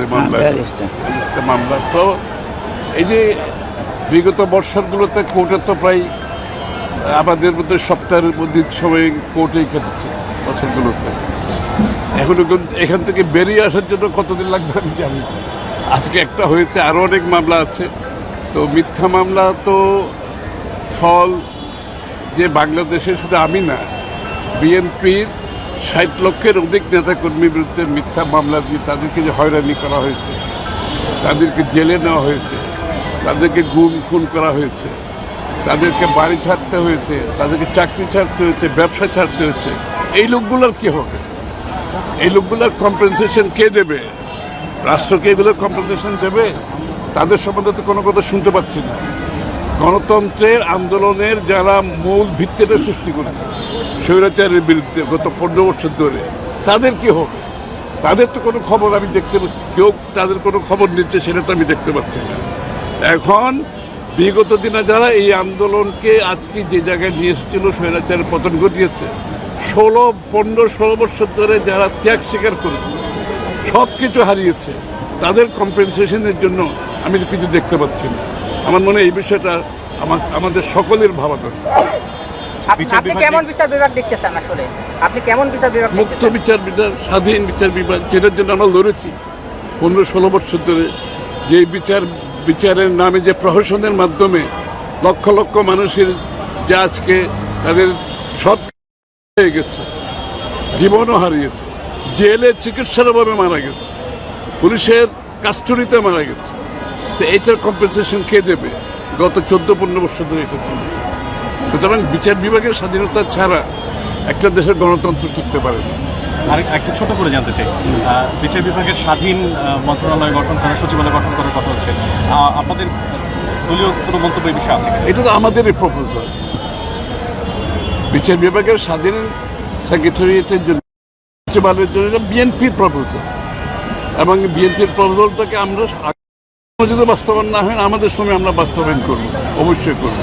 যে মামলা, মামলা তো এই যে বিগত বর্ষগুলোতে কোর্টে তো প্রায় আমাদের মধ্যে সপ্তাহের মধ্যে সময় কোর্টেই কেটেছে বছরগুলোতে। এখনো এখান থেকে বেরিয়ে আসার জন্য কতদিন লাগবে আমি জানি না। আজকে একটা হয়েছে, আরও অনেক মামলা আছে। তো মিথ্যা মামলা তো ফল যে বাংলাদেশে শুধু আমি না, বিএনপির 60 লক্ষের অধিক নেতাকর্মীর বিরুদ্ধে মিথ্যা মামলা দিয়ে তাদেরকে যে হয়রানি করা হয়েছে, তাদেরকে জেলে নেওয়া হয়েছে, তাদেরকে গুম খুন করা হয়েছে, তাদেরকে বাড়ি ছাড়তে হয়েছে, তাদেরকে চাকরি ছাড়তে হয়েছে, ব্যবসা ছাড়তে হয়েছে, এই লোকগুলোর কী হবে? এই লোকগুলোর কম্পেনসেশন কে দেবে? রাষ্ট্রকে এগুলোর কম্পেনসেশন দেবে? তাদের সম্বন্ধে তো কোনো কথা শুনতে পাচ্ছি না। গণতন্ত্রের আন্দোলনের যারা মূল ভিত্তিটা সৃষ্টি করেছে স্বৈরাচারের বিরুদ্ধে গত 15 বছর ধরে, তাদের কি হবে? তাদের তো কোনো খবর আমি দেখতে, কেউ তাদের কোনো খবর নিচ্ছে সেটা তো আমি দেখতে পাচ্ছি না। এখন বিগত দিনে যারা এই আন্দোলনকে আজকে যে জায়গায় নিয়ে এসেছিল, স্বৈরাচারের পতন ঘটিয়েছে, 15-16 বছর ধরে যারা ত্যাগ স্বীকার করেছে, সব কিছু হারিয়েছে, তাদের কম্পেনসেশনের জন্য আমি কিছু দেখতে পাচ্ছি না। আমার মনে হয় এই বিষয়টা আমাদের সকলের ভাবা দরকার। আপনি কেমন বিচার বিভাগ দেখতে চান আসলে? আপনি কেমন বিচার বিভাগ? মুক্ত বিচার বিভাগ, স্বাধীন বিচার বিভাগ, যেটার জন্য আমরা লড়েছি 15-16 বছর ধরে। যে বিচারের নামে যে প্রহসনের মাধ্যমে লক্ষ লক্ষ মানুষের যে আজকে তাদের সব হয়ে গেছে, জীবনও হারিয়েছে, জেলে চিকিৎসার অভাবে মারা গেছে, পুলিশের কাস্টডিতে মারা গেছে, তো এইটার কম্পেনসেশন কে দেবে? গত 14-15 বছর ধরে এটা চলছে। সুতরাং বিচার বিভাগের স্বাধীনতা ছাড়া একটা দেশের গণতন্ত্র টিকতে পারে না। আর একটু ছোট করে জানতে চাই, বিচার বিভাগের স্বাধীন মন্ত্রণালয় গঠন করা, সচিবালয় গঠন করার কথা হচ্ছে, আপনাদের দলীয় কোনো মন্তব্য এই বিষয়ে আছে? এটা তো আমাদেরই প্রপোজাল। বিচার বিভাগের স্বাধীন সেক্রেটারিয়েটের জন্য, সচিবালয়ের জন্য এটা বিএনপির প্রপোজাল, এবং বিএনপির প্রপোজালটাকে আমরা যদি বাস্তবায়ন না হয় আমাদের সময় আমরা বাস্তবায়ন করবো, অবশ্যই করবো।